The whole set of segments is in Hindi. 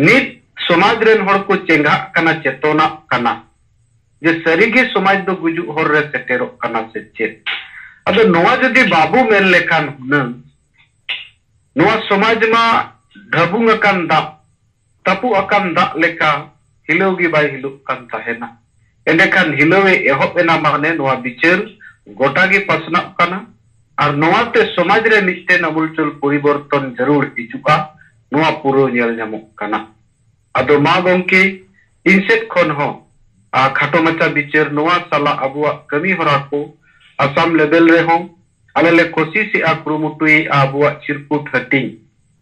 नित समाज रेन हर को चेंगा कना चेतना कना जे सरीगे समाज दो गुजु हर रे सेटेरो कना से चेत अदो नोआ जदि बाबू मेन लेखान हुनंग नोआ समाज मा ढबुंग अकान दा तपु अकान दा लेका हिलोगी बाय हिलो कान ताहेना एंडेखान हिलोवे एहोब एना माने नोआ बिचार गोटागी पसना कना और नोआ ते समाज रे निश्चय नबुलचुल परिवर्तन जरूर हिजुका नोआ पुरो नेल ᱧᱟᱢᱚᱜ ᱠᱟᱱᱟ अदो मा गंके इनसेट खन हो खाटो मचा बिचार नोआ साला अबुआ कमी हरा को असम लेवल रे हो आले ले कोशिश आ कुरुमुटुई अबुआ चिरकुट हटिंग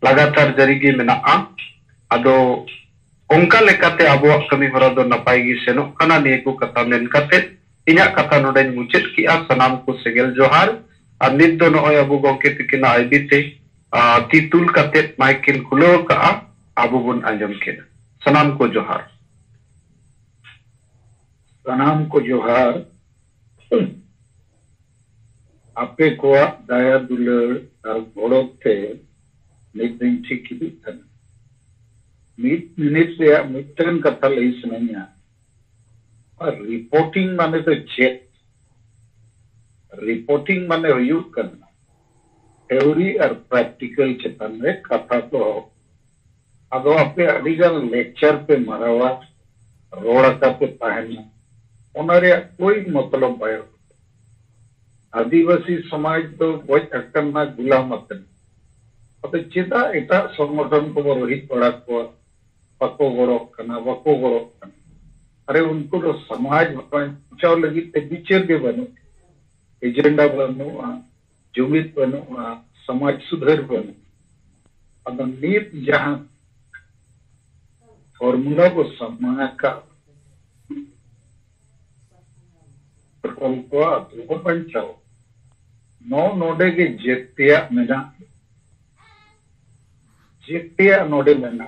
लगातार जरिगे मेना अदो ओंका लेकाते अबुआ कमी हरा दो नपाई गी सेनो कना निये को कथा मेन काते इन्या कथा नोडेन मुचेत किया सनाम को सेगेल जोहार और नित दो नोय अबु गंके तिकिना आईबीते तितुल काते माइकिन खुलो का अबु बुन अंजम केना सनाम को जोहार सनाम को जोहार आपे को दाया दुलर और गोड़ोते नितिन ठीक ही था मिनट से मिटन कथा ले सुननिया और रिपोर्टिंग माने तो चेक रिपोर्टिंग माने हुयू करना थ्योरी और प्रैक्टिकल चेतन में कथा तो अदो आपे अडिगन लेक्चर पे मरावा रोड़ा पे पहनना उन्हें कोई मतलब बायो आदिवासी समाज तो वही अक्कन्ना गुलाम अतन अतो चेदा एटा संगठन को रोहित पड़ा को पको गड़ो कना वको गड़ो कना अरे उनको तो समाज बचाव लगी ते बिचर के बनो एजेंडा बनो जुमित बनो समाज सुधर बनो अदो नीत जहां फॉर्मूला को समाज का प्रकल्प पंचाओ नौ नोडे के जेतिया मेना जेतिया नोडे मेना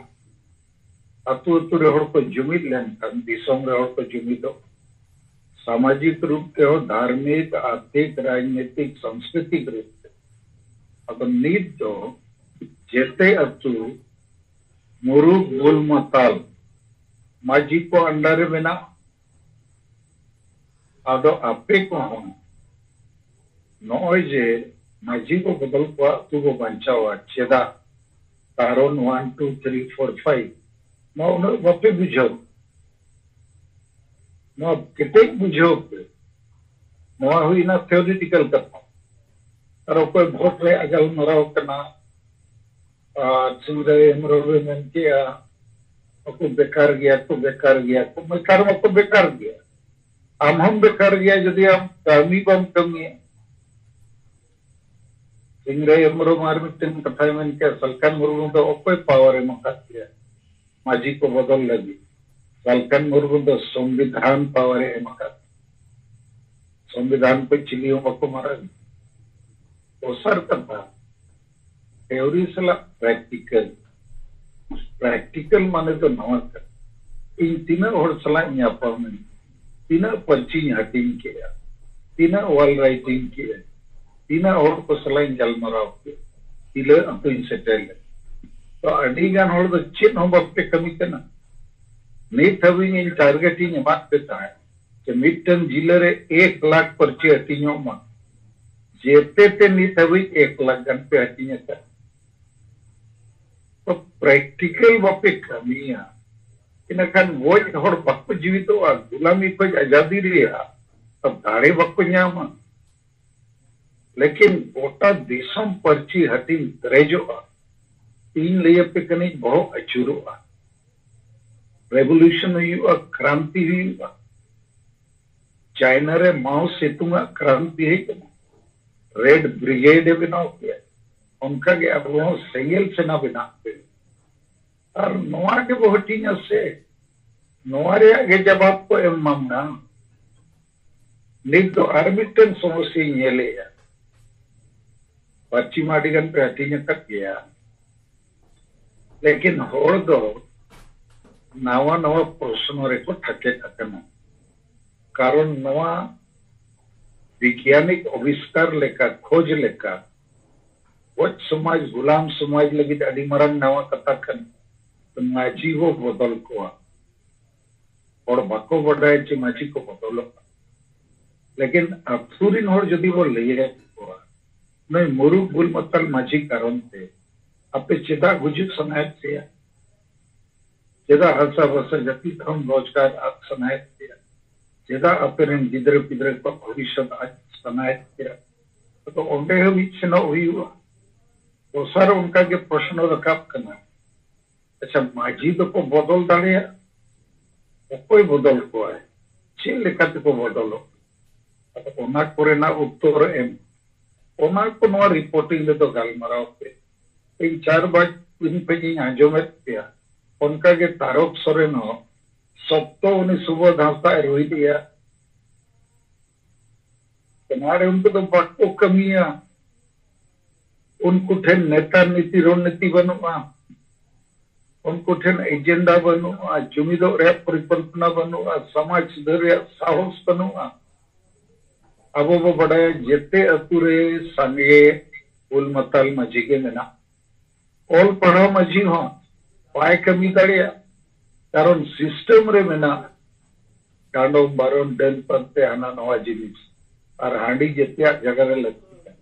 अतु अतु रेहड़ को जुमिद लेनखान दिसोम रेहड़ को जुमिदो सामाजिक रूप के हो धार्मिक आर्थिक राजनीतिक सांस्कृतिक रूप से अब नीत दो जेते अतु मुरुग गुलमताल माजी को अंडर मेना आदो आपे को हम नॉय जे माजी को बदल को तू को बंचावा चेदा तारोन 1 2 3 4 5 नो नो वपे बुझो नो किते बुझो नो हुई ना थ्योरेटिकल कथा और कोई वोट रे अगल मराव कना सिंगरे हमरो में किया को बेकार गया को बेकार को बेकार गया हम बेकार गया यदि हम कमी बम कमी सिंगरे हमरो मार में तीन कथा में के सलकन मुर्मू तो कोई पावर है मका किया माजी को बदल लगी सलकन मुर्मू तो संविधान पावर है मका संविधान पे चिलियों को मारा तो सर कथा थ्योरी सला प्रैक्टिकल माने तो नवा कर इन तीन और सला यहाँ में तीन पर्ची हटिंग किया तीन वॉल राइटिंग किया तीन और को सला जल मराव के तिले तो इन सेटल तो अडिगान होड़ तो चिन हम बप्पे कमी करना नहीं थविंग इन टारगेटिंग बात देता है कि मिटन जिले रे 1 लाख पर्ची हटिंगों में जेते ते नहीं थवी 1 लाख गन पे हटिंग कर तो प्रैक्टिकल बप्पे कमिया इनखान वो हर बको जीवित गुलामी को आजादी रहा तब दाड़े बको नामा लेकिन गोटा देशम पर्ची हटिंग दरेजोगा तीन लिए पे कनी बहुत अचूरोगा रेवोल्यूशन हुआ क्रांति हुआ चाइना रे माओ सेतुंगा क्रांति है रेड ब्रिगेड बनाओ किया उनका के अब वो सेंगल सेना बनाते और नोआ के बहुटिंग से नोआरे आगे जब आपको एम मामना नित तो आर्बिटन समस्या ये ले पश्चिम आदिगन पे हटिंग तक गया लेकिन होड़ दो नवा नवा प्रश्न रे को ठके ठकना कारण नवा वैज्ञानिक आविष्कार लेका खोज लेका वो समाज गुलाम समाज लगी अड़ी मरन नवा कथा कन माजी वो बदल को और बाको बड़ा चे माजी को बदलो लेकिन अथुरिन और जदि वो ले को नय मुरु गुल मतल माजी कारण थे अपे चेदा गुजु सनायत से चेदा हसा वसा जति धर्म रोजगार आप सनायत से चेदा अपेरन गिदर पिदर को भविष्य आज सनायत से तो ओंडे हम इच्छा हुई हुआ तो सर उनका के प्रश्न रखाब करना अच्छा माजी तो को बदल दाड़िया कोई बदल को है चे लेखाते को बदलो तो ओना कोरे ना उत्तर एम ओना को नवा रिपोर्टिंग ले तो गालमाराव पे इन 4 बार इन पे जी आंजोमेत पे उनका के तारक सोरेन हो सप्तो उन्हें सुबह धांसा रोई दिया तुम्हारे उनको तो बाको कमियां उनको ठेन नेता नीति रणनीति बनुआ उनको ठेन एजेंडा बनुआ जुमिदो रे परिकल्पना बनुआ समाज सुधार रे साहस बनुआ अब वो बड़ा जेते अतुरे संगे उल मतल मजी के मेना ऑल पढ़ा मजी हो पाए कमी दाड़िया कारण सिस्टम रे मेना कांडो बारोन डेन पत्ते आना नवा जिनिस और हांडी जेतिया जगह रे लगती है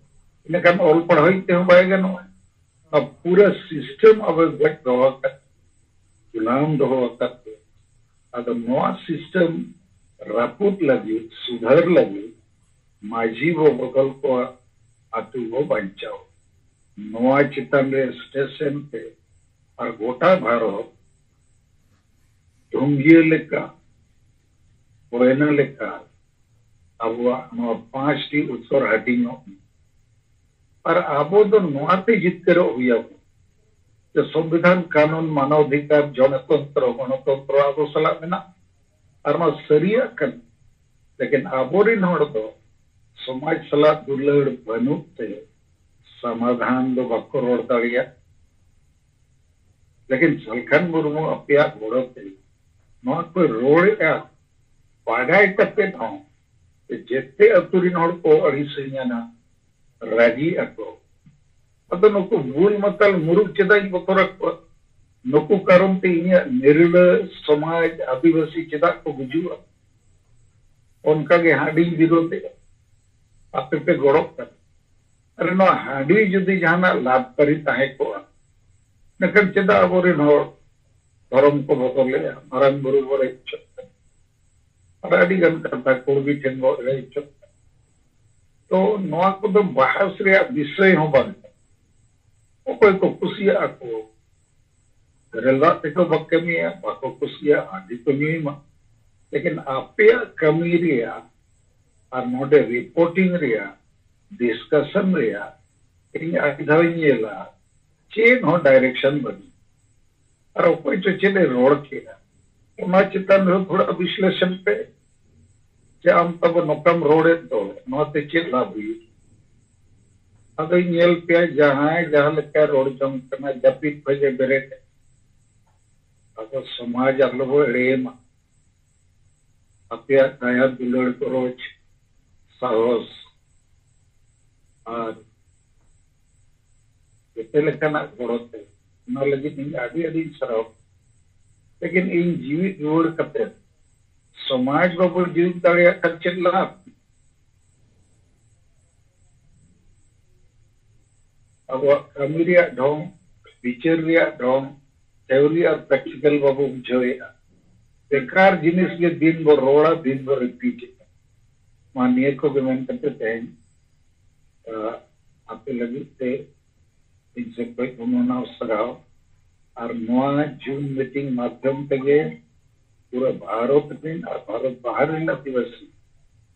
इन्हें काम ऑल पढ़ाई ते हो पाएगा ना अब पूरा सिस्टम अब गट दवा कर गुलाम दवा करते अब नवा सिस्टम रापुत लगी सुधार लगी माजी वो बगल को आतु वो बचाओ नवा चितन रे स्टेशन पे और गोटा भारत ढूंगिए लेका कोयना लेका अब 5 टी उत्तर हाटिंगो और आबो तो नवाते जित करो हुई तो संविधान कानून मानवाधिकार जनतंत्र गणतंत्र आबो सला मेना और मा सरिया कन लेकिन आबोरिन हड़ दो समाज सला दुलड़ बनुते समाधान दो बाको रोड दाड़िया लेकिन झलखान मुर्मू अपया गोड़ते नवा कोई रोड़ा पाढ़ाई करते ना जेते अतुरिन हड़ को अड़ीसना राजी ako अदो नुकु भूल मतल मुरुक चेदा बतोर नुकु कारण ते इनिया निरला समाज आदिवासी चेदा को गुजुआ उनका के हाडी विरोधे आपे पे गड़क कर अरे नो हाडी जुदी जहाना लाभकारी ताहे को नकन चेदा अबोरिन हड़ धर्म को बदले मारान बुरु बोरे इच्छा और अड़ी गन करता कोड़ी ठेन बोरे इच्छा तो नवा को तो बहस रे विषय हो बन कोई को कुसिया को रेलवा ते को बकमिया बाको कुसिया आदि तो नहीं मा लेकिन आपे कमी रिया और नोडे रिपोर्टिंग रिया डिस्कशन रिया इन आधारियला चेन हो डायरेक्शन बनी और कोई तो चले रोड किया ओना चितन थोड़ा विश्लेषण पे जे आम तब नकम रोडे तो नोते चेक लाभी अगर नेल पे जहां लेका रोड जम करना जपित भजे बेरे अगर समाज अगलो एम अपया दया दुलड़ को रोज साहस और इते लेकाना गोड़ते ना लगी इन आदि आदि सराव लेकिन इन जीवित रोड करते समाज बाबू जीवित दाड़िया खर्चे लाभ अब कमी रिया ढोंग विचार रिया ढोंग थ्योरी और प्रैक्टिकल बाबू बुझे बेकार जिनिस के दिन भर रोड़ा दिन भर रिपीट मानिए को गमन करते थे आपके लगी थे इनसे कोई उन्होंने सगाओ और नवा जून मीटिंग माध्यम तक पूरा भारत में और भारत बाहर दिवस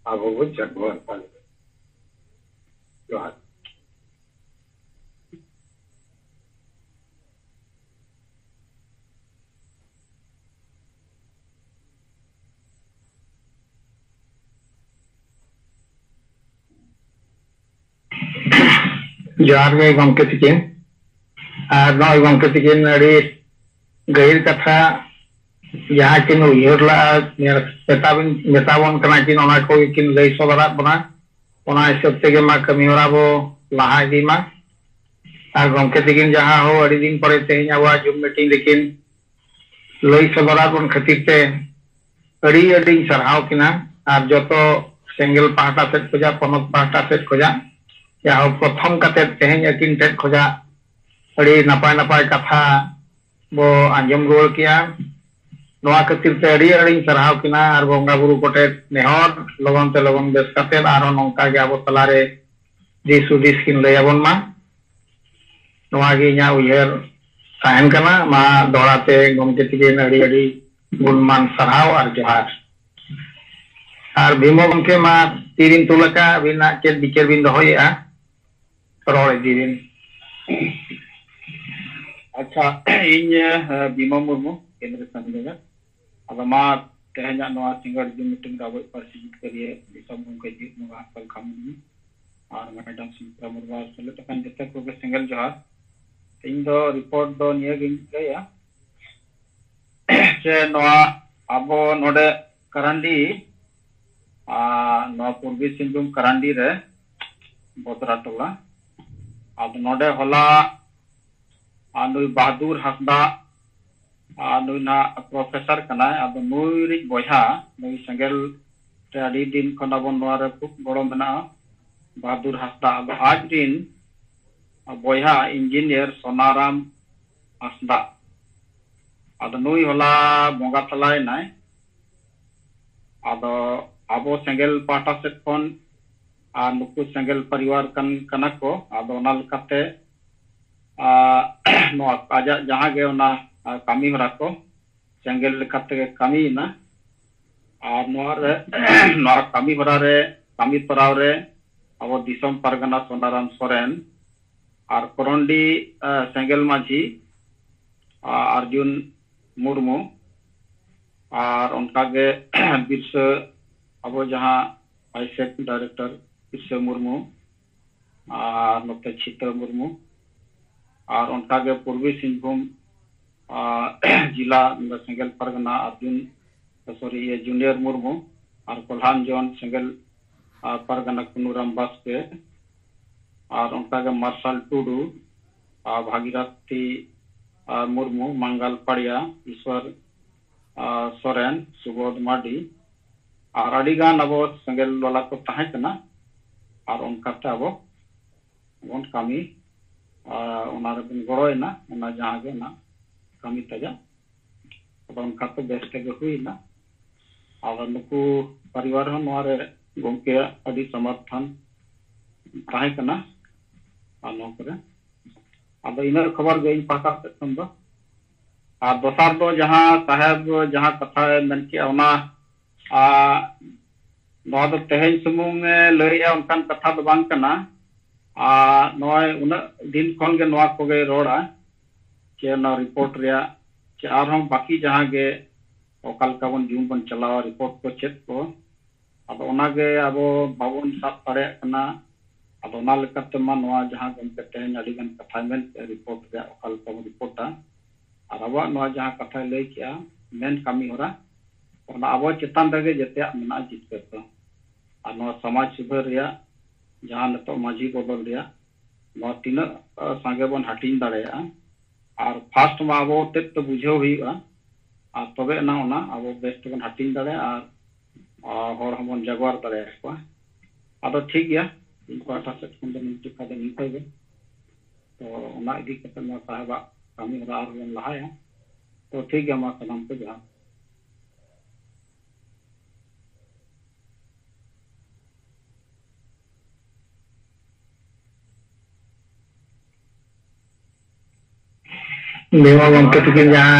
अब वो जगवार पाल जोहार गे गमके तिकिन और नय गमके तिकिन अड़ी गहिर कथा जहाँ किन उयहरला मेताबन कना किन ओना को किन लई सदरा बना ओना हिसाब तेगे मा कमी होरा बो लहा इदी मा और गमके तिकिन जहाँ हो अड़ी दिन परे तेहिं आवा जूम मीटिंग लेकिन लई सदराबन खातिर ते अड़ी अड़ी सरहाव किना और जतो सेंगल पाहटा सेट खोजा पनत पाहटा सेट खोजा या प्रथम कते तेहें अकिन टेट खोजा अड़ी नपाय नपाय कथा बो आंजम रुआड़ किया नोआ खातिर ते अड़ी अड़ी सरहाव किना और बोंगा बुरु कोटे नेहर लगन ते लगन बेस कते आरो नोंका गे आबो तलारे दिस उदिस किन लयाबन मा नोआ गे इना उयहर ताहन कना मा दोड़ाते गमके तिगे अड़ी अड़ी गुणमान सरहाव और जोहार और भीमो गमके मा तीरिन तुलका बिना चेत बिचार बिन दोहयेआ रोड़ इदिबिन। अच्छा इन भीमा मुर्मू केंद्र संगठन अब मा तेहना नोआ सिंगर जो मीटिंग राबो पार्टिसिपेट करिए दिसम गमके जी नोआ कल खामुनी और मैडम सिंह मुर्मू सले तकन जते को सिंगल जोहार इन दो रिपोर्ट दो निये गिन गया से नोआ आबो नोडे करांडी नोआ पूर्वी सिंहभूम करांडी रे बोतरा टोला अब नोडे होला नुई बहादुर हंसदा नुई ना प्रोफेसर कना अब नुई रिज बोहा नुई सेंगेल ते अड़ी दिन खन अब नोआ रे खूब गड़ो मेना बहादुर हंसदा अब आज दिन बोहा इंजीनियर सोनाराम हंसदा अब नुई होला बोंगा तलाय नाय अब आबो सेंगेल पाटा सेट खन नुकु सेंगेल परिवार कना को अब ओना लकाते नोआ आजा जहां गे ओना कामी हरा को सेंगेल लकाते कामी ना और नोआ रे नोआ कामी हरा रे कामी तराव रे अब दिसम परगना सोनाराम सोरेन और करंडी सेंगेल माझी अर्जुन मुर्मू और उनका गे बिरसा अब जहां आईसेक डायरेक्टर बिरसा मुर्मू और नोते चित्र मुर्मू और उनका गे पूर्वी सिंहभूम जिला सेंगेल परगना अर्जुन सॉरी ये जूनियर मुर्मू और कोल्हान जोन सेंगेल परगना कुनुराम बास्के और उनका गे मार्शल टुडू भागीरथी मुर्मू मंगल पड़िया ईश्वर सोरेन सुबोध माडी और अड़ीगान अब सेंगेल वाला को तहे कना और उनकाते अब बन कामी ओना रे बिन गड़ोयना ओना जहां गे ना कामी तजा अब उनकाते बेस्ते गे हुईना और नुकु परिवार हो नोआ रे गमके अड़ी समर्थन तहे कना और नो करे अब इन खबर गे इन पाटा सेक्शन दो और दोसार दो जहां साहेब जहां कथा मेन के ओना नोआ दो तेहेन सुमुंग लैया उनकान कथा दो बांग कना नोय उना दिन खन गे नोआ को गे रोड़ा के ना रिपोर्ट रिया के आरहम बाकी जहां गे ओकाल का बन जुम बन चलावा रिपोर्ट को चेक को अब ओना गे अब बाबन साब पड़े कना अब ओना लेकाते मा नोआ जहां गमके तेहेन अड़ी गन कथा मेन रिपोर्ट रिया ओकाल का रिपोर्टा और अब नोआ जहां कथा लay किया मेन कामी होरा और अब चेतान रे जते मेना जितकर को और नोआ समाज सुधार रिया जहां नतो माझी बदल रिया नोआ तीना सांगे बन हटिन दाड़ेया और फास्ट मा अब तेत तो बुझेव हुईआ और तबे ना ओना अब बेस्ट बन हटिन दाड़े और होर हमन जगवार दाड़े को आदो ठीक गया इनको आटा सेट खन दिन टिका दिन निकल गए तो ओना इदी कते नोआ साहबा कामी होरा और बन लहाया तो ठीक गया मा सलाम को जहां भीमा गमके तिगे जहां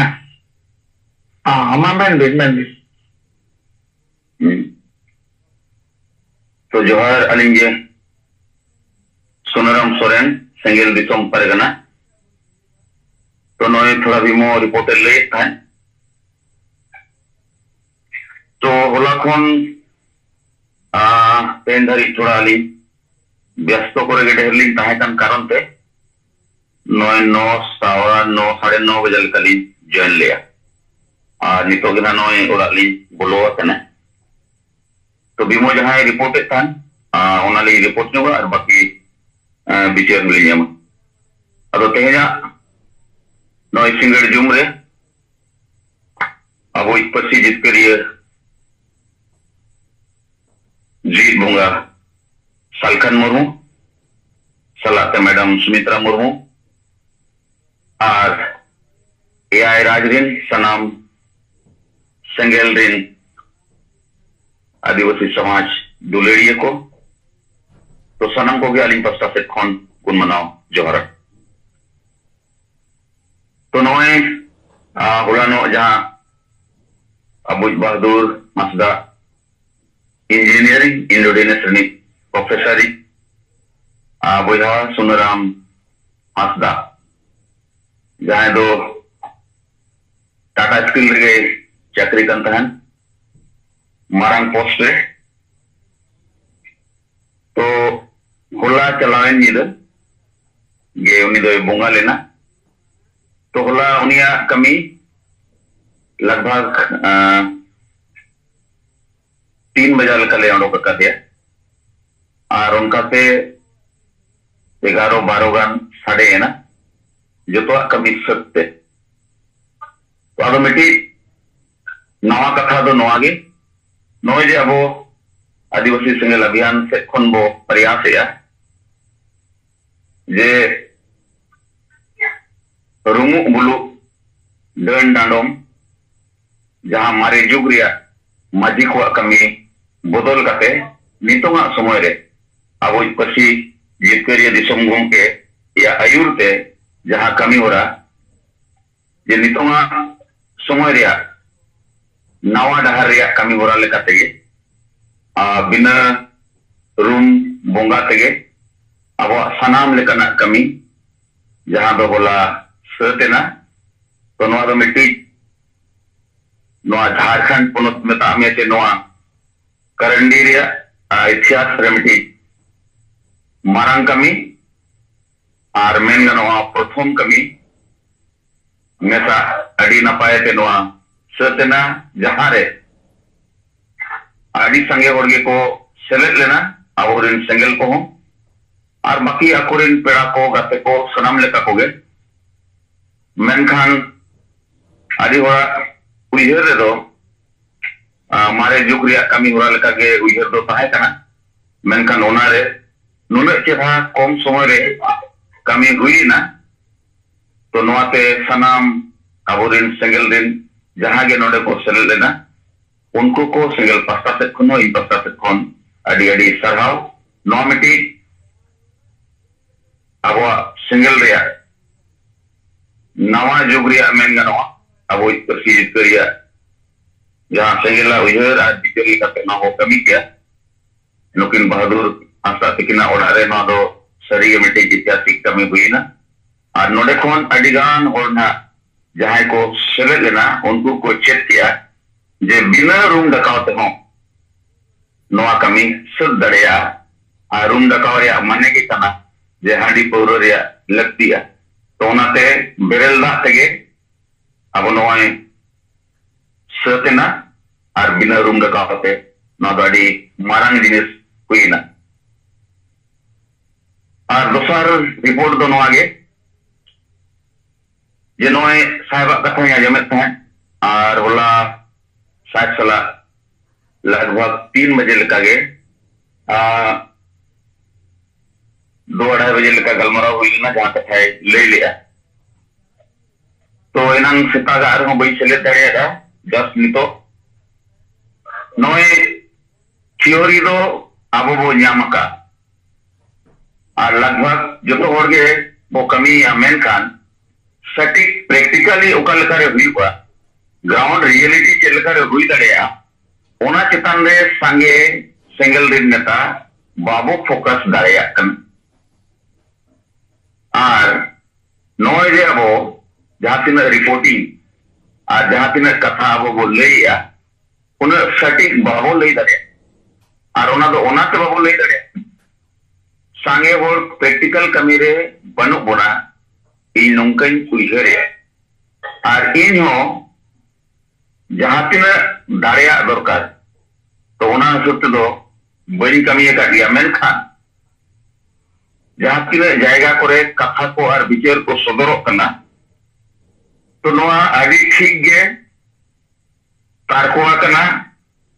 हमार बेटमैन तो जोहार अलिंगे सोनाराम सोरेन सेंगेल दिसम परगना तो नोए थोड़ा भीमो रिपोर्टर ले था तो होला खन तेन धरी थोड़ा अली व्यस्त करे गे ढेरलिंग ताहे कान कारण ते 9 साढ़े 9 बजे कली जॉइन लिया और नितो गिना नोए ओराली बोलो कने तो भीमो जहां रिपोर्ट थान ओनाली रिपोर्ट नो और बाकी बिचार मिली जाम अदो तेहेजा नोए सिंगड़ जुम रे Abu Pasi Jitkariya Jit Bunga Salkan Murmu Salate Madam Sumitra Murmu Ar AI Rajrin Sanam Sengelrin आदिवासी समाज दुलेरिया को तो सनम को भी अलिंग पस्ता से कौन कुन मनाओ जोहरा तो नोए हुलानो जहां अबुज बहादुर मसदा इंजीनियरिंग इंडोनेशियन प्रोफेसरी बुझा सुनराम मसदा जहां दो टाटा स्किल रे चाकरी करता है मारंग पोस्ट रे तो होला चलावेन निदर गे उनी दो बोंगा लेना तो होला उनिया कमी लगभग 3 बजे लकले अंडो का दिया और उनका से 11-12 गान साढ़े है ना जो तो कमी सकते तो ऑटोमेटिक नवा कथा दो नवागे नोए जे अबो आदिवासी सेंगल अभियान से खन बो प्रयास या जे रुमु बुलु डन डांडोम जहां मारे जुग रिया माजी को कमी बदल काते नितोंगा समय रे अबो पसी जितकरिया दिसम गमके या आयुरते जहां कमी होरा जे नितोंगा समय रिया नवा डहार रिया कमी होरा लेकाते गे बिना रूम बोंगा तेगे अब सनाम लेकना कमी जहां दो बोला सतेना तो नवा दो मिट्टी नवा झारखंड पुनः मेता में ते नवा करंडी रिया इतिहास रे मिट्टी मारंग कमी और मेन नवा प्रथम कमी मेसा अड़ी नपाए ते नवा सतेना जहां रे आदि संगे वर्गे को सेलेक्ट लेना आवरिन सेंगल को और बाकी अकोरिन पेड़ा को गाते को सनाम लेका को गे मेनखान आदि होरा उइहर रे दो मारे जुग रिया कमी होरा लेका गे उइहर दो ताहे कना मेनखान ओना रे नुने चेहा कम समय रे कमी हुई ना तो नोआते सनाम आवरिन सेंगल दिन जहां गे नोडे को सेलेक्ट लेना उनको को सिंगल पास्ता से खुनो इन पास्ता से कौन अड़ी अड़ी सरहाव नॉमिटी अब सिंगल रिया नवा जुग रिया मेन गनो अब पसी जितकरिया जहां सिंगल उइहर आज बिचरी का ना हो कमी किया नुकिन बहादुर आस्ता तिकिना ओडारे ना दो सरी मिटी इतिहासिक कमी हुई ना और नोडे कौन अडिगान और ना जहां को सेलेक्ट लेना उनको को चेक किया जे बिना रूम डकावते हो नोआ कमी सुद दड़िया आ रूम डकाव रे माने के कना जे हांडी पौरो रे लगतिया तो ओनाते बेरल दा तेगे अब नोए सतेना और बिना रूम डकावते ना दाडी मारंग जिनिस हुईना और दोसर रिपोर्ट दो नोआगे जे नोए साहब कथा या जमेत हैं और होला साठ सला लगभग 3 बजे लगा गे 2-2:30 बजे लगा गलमराव हुई ना जहां तक है ले लिया तो इनांग सितागार हो बई चले दड़ेगा जस्ट नितो नोए थियोरी दो आबो बो न्यामका और लगभग जो तो होगे वो कमी या मेन खान सटीक प्रैक्टिकली उकल करे हुई हुआ ग्राउंड रियलिटी चलकर हुई दड़िया ओना चितान रे संगे सिंगल दिन नेता बाबू फोकस दड़िया कन और नोए जे अबो जहां तीन रिपोर्टिंग और जहां तीन कथा अबो बोल लेया उन सटीक बाबू ले दड़िया और ओना दो ओना ते बाबू ले दड़िया संगे वो प्रैक्टिकल कमी रे बनु बोना इन नोंकन उइहरे और इन हो जहां तीन दाड़िया दरकार तो ओना हिसाब दो बड़ी कमी का दिया मेनखान जहां तीन जायगा करे कथा को और विचार को सदरों करना तो नोआ आदि ठीक गे तारकोआ कना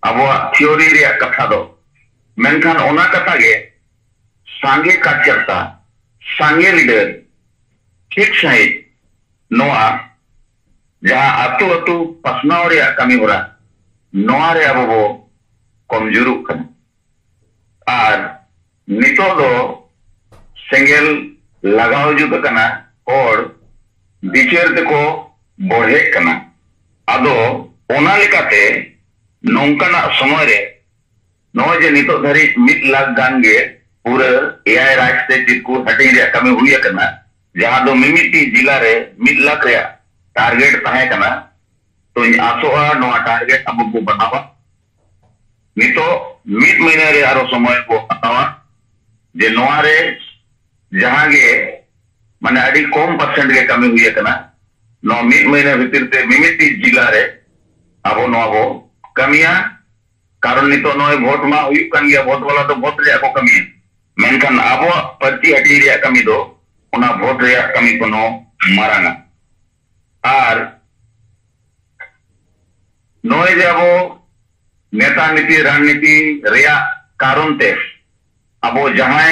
अबो थियोरी रे कथा दो मेनखान ओना कथा गे सांगे कार्यकर्ता सांगे लीडर ठीक सही नोआ जहां अतु अतु पसनाव रे कमी होरा नोआ रे अबो बो कमजोर कना और नितो दो सेंगेल लगाव जुत कना और बिचार तेको बढ़े कना आदो ओना लेकाते नौकाना समय रे नोए जे नितो धरी 1 लाख गान गे पूरा एआई राजते जिको हटिंग रे कमी हुई कना जहां दो मिमिटी जिला रे 1 लाख रे टारगेट ताहे कना तो आसोआ नोआ टारगेट अब को बनावा नितो 1 महीना रे आरो समय को हटावा जे नोआ रे जहां गे माने अड़ी कम परसेंट के कमी हुई कना नो 1 महीना भीतर ते मिमिटी जिला रे अब नोआ को कमिया कारण नितो नोए वोट मा हुई कन गया वोट वाला तो वोट रे को कमी मेनखान अब पर्ची हटी रे कमी दो ओना वोट रे कमी को नो माराना और नोए जे अब नेता नीति रणनीति रेया कारण ते अब जहां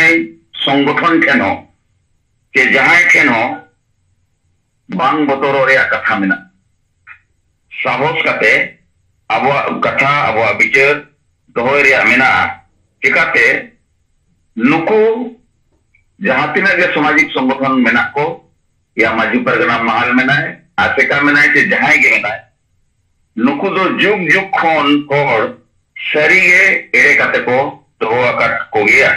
संगठन ठेन हो के जहां ठेन हो बांग बतोरो रे कथा मेना साहस कते अब कथा अब विचार दोहय रे मेना चिकाते नुकु जहां तिना के सामाजिक संगठन मेना को या माजी परगना महल मेना है आसेका मेना है के जहां गे मेना है नुकु दो जुग जुग खन कोर सरी गे एरे कते को तो अकट को गया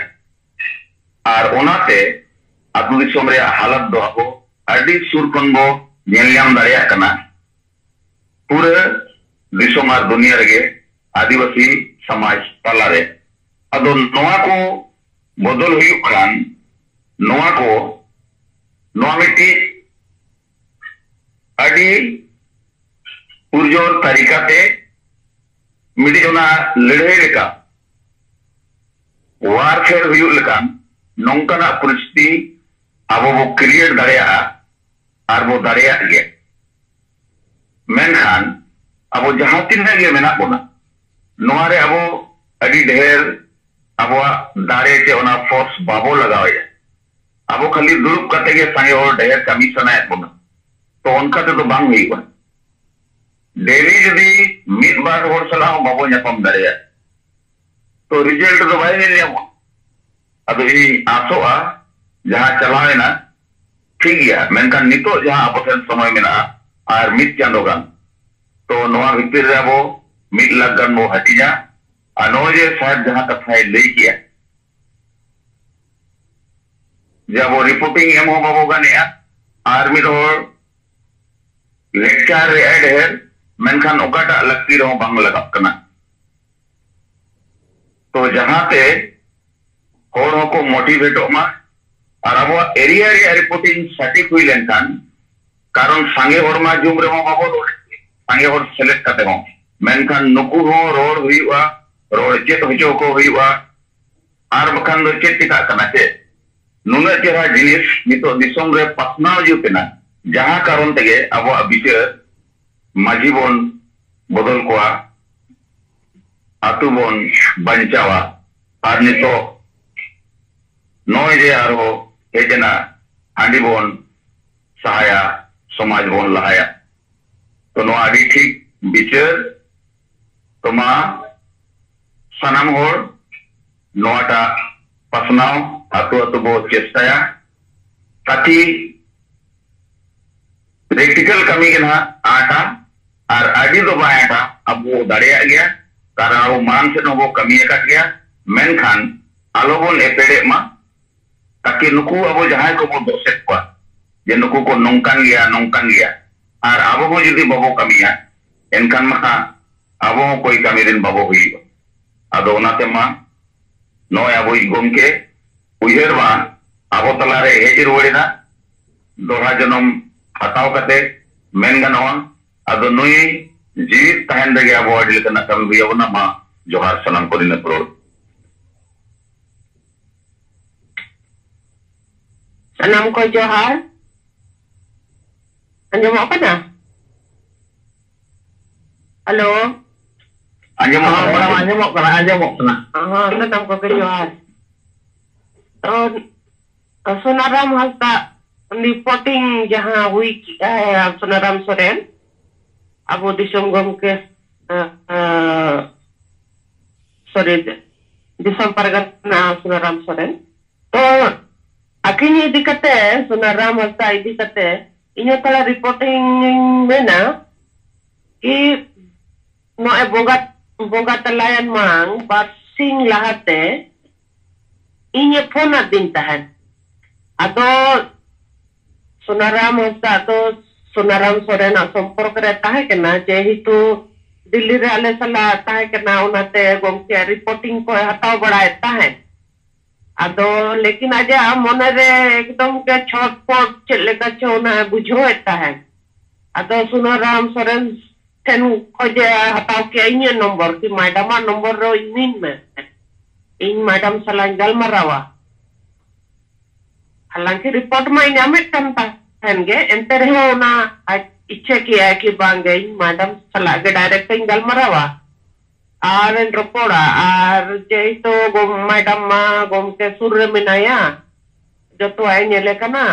और ओनाते आतु दिसोम रे हालत दो अब अडी सुर खन बो नेलयाम दाड़िया कना पूरे दिसोम और दुनिया रे आदिवासी समाज ताला रे अदो नोआ को बदल हुई खान नोआ को नोआ मिट्टी अडी पुरजोर तरीका ते मिडी जोना लड़ाई लेका वारफेयर हुई लेका नौकाना परिस्थिति अब वो क्रिएट दाड़िया और वो दाड़िया गे मेनखान अब जहां तीन गे मेना बोना नोआ रे अब अडी ढेर अब दाड़े ते ओना फोर्स बाबो लगावे अब खाली दुरुप कते गे संगे और ढेर कमी सनाय बोना तो उनका तो बांग हुई बा डेली जदी 1 बार होर सला बाबो ᱧᱟᱯᱟᱢ दाड़िया तो रिजल्ट तो बाय ने अब इ आसोआ जहां चलावेना ठीक गया मेनखान नितो जहां अब ठेन समय मेना और 1 चांदो गान तो नोआ भीतर रे अब 1 लाख गान वो हटिया और नो जे साहब जहां कथा लई किया जब वो रिपोर्टिंग एम हो बाबो गाने और मिड होर लेक्चर रे ढेर मेनखान ओकाटा लगती रहो बांग लगा कना तो जहां ते होर को मोटिवेट मा और अब एरिया रे रिपोर्टिंग सटीक हुई लेनखान कारण संगे होर मा जुम रे बाबो संगे होर सेलेक्ट करते हो मेनखान नुकु हो रोड हुईवा रोड चेत हजो को हुईवा और बखान दो चेत टिका कना चे नुना चेहरा जिनिस नितो दिसोम रे पसनाव जुतेना जहां कारण तेगे अब विचार माझी बोन बदल को आतु बोन बंचावा और नितो नोय जे आरो हेजना हांडी बोन सहाया समाज बोन लहाया तो नो आदि ठीक विचार तो मा सनाम होर नोटा पसनाव आतु आतु बो चेष्टाया ताकि प्रैक्टिकल कमी के ना आटा और आदि तो बायटा अब वो दाड़िया गया कारण अब मान से वो कमी का गया मेनखान आलोबन एपेडे मा ताकि नुकु अब जहां को वो दोसेट को जे नुकु को नौकान गया और अब वो जुदी बाबो कमिया एनखान मा अब कोई कमी दिन बाबो हुई अदो ओनाते मा नोय अब गोमके उयहर मा अब तला रे हेज रुवाड़िना दोहा जनम हटाव कते मेन गानवा अदो नुई जीवित तहन रे अब अडी लेकना कमी हुई अबना मा जोहार सलाम करिना प्रोड़ सलाम को जोहार अंजम apa ना hello anjamok kena. Senam ko ke Johar. Sonaram Hasta reporting jahan hui Sonaram Soren. Abu Disum Gomke sorry Disum Pargana Sonaram Soren. To akhirnya dikate Sonaram Hasta dikate ini kalau reporting mana ki no bogat telayan mang barsing lahate ini phone din tahan atau Sonaram Hasta atau Sonaram Soren सम्पर्क रहता है कि ना जेहितु दिल्ली रे आले सला आता है कि ना उनाते गोमके रिपोर्टिंग को हटाव बढ़ाता है अदो लेकिन आजा मोने रे एकदम के छटपट चले का चोना बुझो रहता है अदो सोनाराम सोरेन ठेन खोजे हटाव के इन नंबर की मैडम नंबर रो इन में इन मैडम सला गलमरावा हालांकि रिपोर्ट में नामित करता है एंते रहो ना इच्छा किया कि बांगे मैडम सला के डायरेक्ट गलमरावा आर रोपोड़ा आर जे तो मैडम मा गोम के सुर मिनाया जो तो आई नेले कना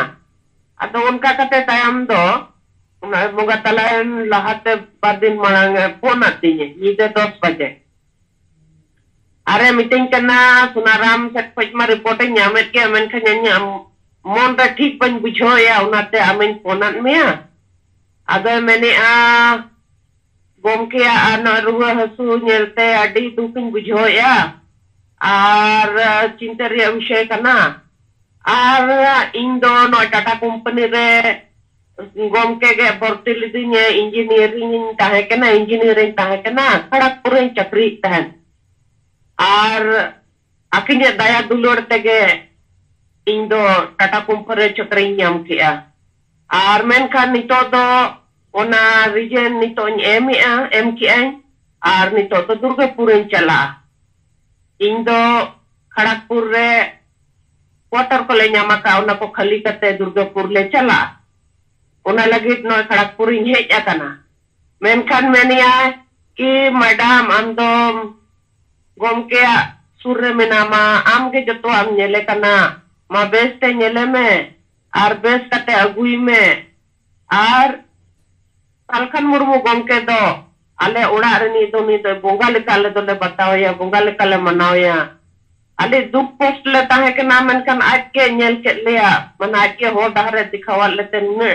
अतो उनका कते तायम दो मोगा तलायन लहाते बादिन मांग फोन आती है ये 10 बजे अरे मीटिंग करना सुनाराम सेट पचमा रिपोर्टिंग यामेट के अमेन खन्या मोन ता ठीक बन बुझो या उनाते अमेन फोनन में अगर मैंने गोमके आना रुआ हसू नेलते अडी दुखिन बुझो या आर चिंता रे विषय कना आर इंदो नो टाटा कंपनी रे गोमके के भर्ती लिदिने इंजीनियरिंग ताहे कना इंजीनियरिंग ताहे कना खड़गपुर रे चक्री तहन आर आकिने दया दुलोड़ तेगे इंदो टाटा कंपनी रे चक्री नाम किया आर मेनखान नितो दो ओना रिजन नितो एम किया आर नितो तो दुर्गापुर रे चला इंदो खड़गपुर रे क्वार्टर को ले न्यामा का ओना को खाली करते दुर्गापुर ले चला ओना लगी नो खड़गपुर इन हेज आकना मेनखान मेनिया कि मैडम आम दो गोमके सूर्य मेनामा आम के जतो आम नेले कना मा बेस्ते नेले में आर बेस कते अगुई में आर अलखन मुर्मू गोमके दो आले उड़ा रनी दो नी दो बोंगा लेकाले दो ले बताओ या बोंगा लेकाले मनाओ या आले दुख पोस्ट लेता है कि ना मेनखान आज के नेल के लिया मन आज के हो डहरे दिखावा लेते ने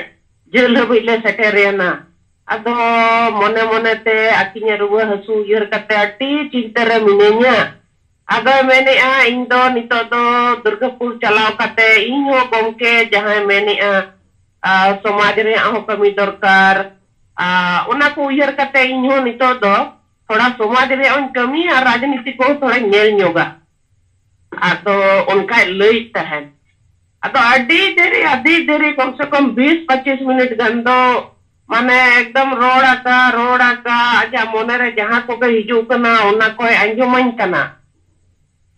जेल हबिले सेटेरियाना अदो मोने मोने ते आकिने रुवा हसू यर कते अटी चिंता रे मिनेnya अदो मैंने इंदो नितो दो दुर्गापुर चलाव कते इन हो गोमके जहां मैंने समाज रे हो कमी दरकार उना को उयर कते इन हो नितो दो थोड़ा समाज रे उन कमी और राजनीति को थोड़ा नेल न्योगा अदो उनका लई तहन अदो अडी देरी कम से कम 20-25 मिनट गंदो माने एकदम रोड़ा का आजा मोने रे जहां को हिजू कना उना को अंजुमन कना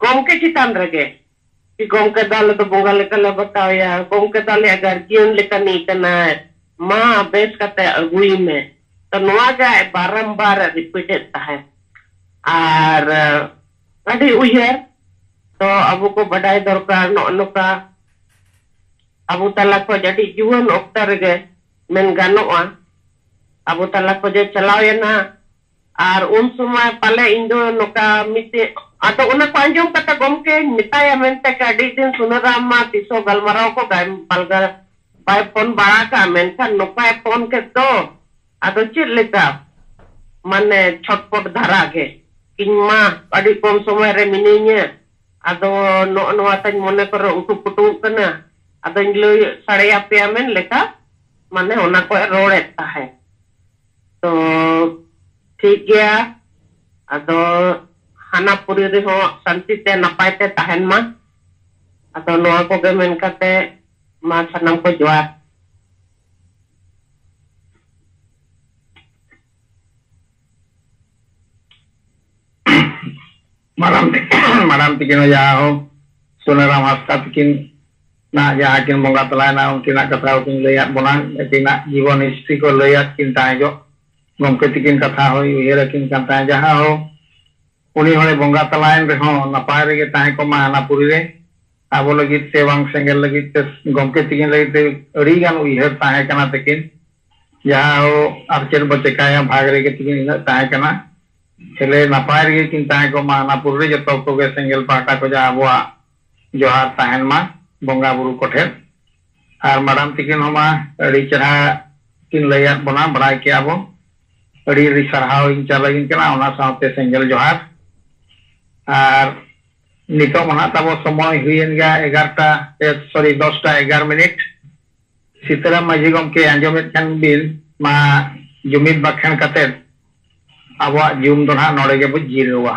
गोमके चितान रगे कि गोमके दाल तो बोंगा लेकले बताओ या गोमके दाल अगर जीवन लेकनी कना मां बेस कते अगुई में तो नोआ जा बारंबार रिपीटेड है और अडी उयर तो अबू को बड़ाई दरकार नोका अबू तला को जडी जीवन ओक्टर गे मेन गानोआ अबू तला को जे चलावे ना और उन समय पाले इंदो नोका मिते आतो उना पांजों कता गोमके मिताया मेनते का डी दिन सुनराम मा तिसो गलमराव को गाय पालगा बाय फोन बड़ा का मेनका नोका फोन के तो आतो चिर लेका माने छटपट धरा के किमा अडी कम समय रे मिनिnya आतो नो नो आतन मोने कर उटु पुटु कना आतो इंलो साड़े पे मेन लेका माने ओना को रोड एता है तो ठीक गया आतो हाना पुरी रे हो शांति ते नपाय ते तहन मा आतो नोआ को गे मेन कते मा सनम को जोहार माराम तिकिन जाओ सोनाराम हस्ता तिकिन ना जहाँ किन बोंगा तलायना उनकिना कथा उकिन लैया बोना किना जीवन हिस्ट्री को लैया किन ताए जो गोमके तिकिन कथा हो उयर किन कथा जहाँ हो उनी होले बोंगा तलायन रे हो नपाय रे ताहे को मा नापुरी रे आबो लगित ते बांग सेंगल लगित ते गमके तिगिन लगित ते अड़ी गान उइहर ताहे कना तकिन जहां हो आर्चर बचकाया भाग रे के तिगिन इन ताहे कना हेले नपाय रे किन ताहे को मा नापुरी रे जतो को गे सेंगल पाटा को जा आबो जोहार ताहेन मा बोंगा बुरु कोठे आर माडाम तिकिन होमा अड़ी चढ़ा किन लया बना बड़ाय के आबो अड़ी रि सरहाव इन चालागिन कना ओना साथे सेंगल जोहार आर नितो महा तबो समय हुईन गा 10टा 11 मिनिट सीताराम माजी गमके आंजोमेत कान बिन मा जुमिद बाखण कते आबो जुम दोना नोडे गे बु जिरवा।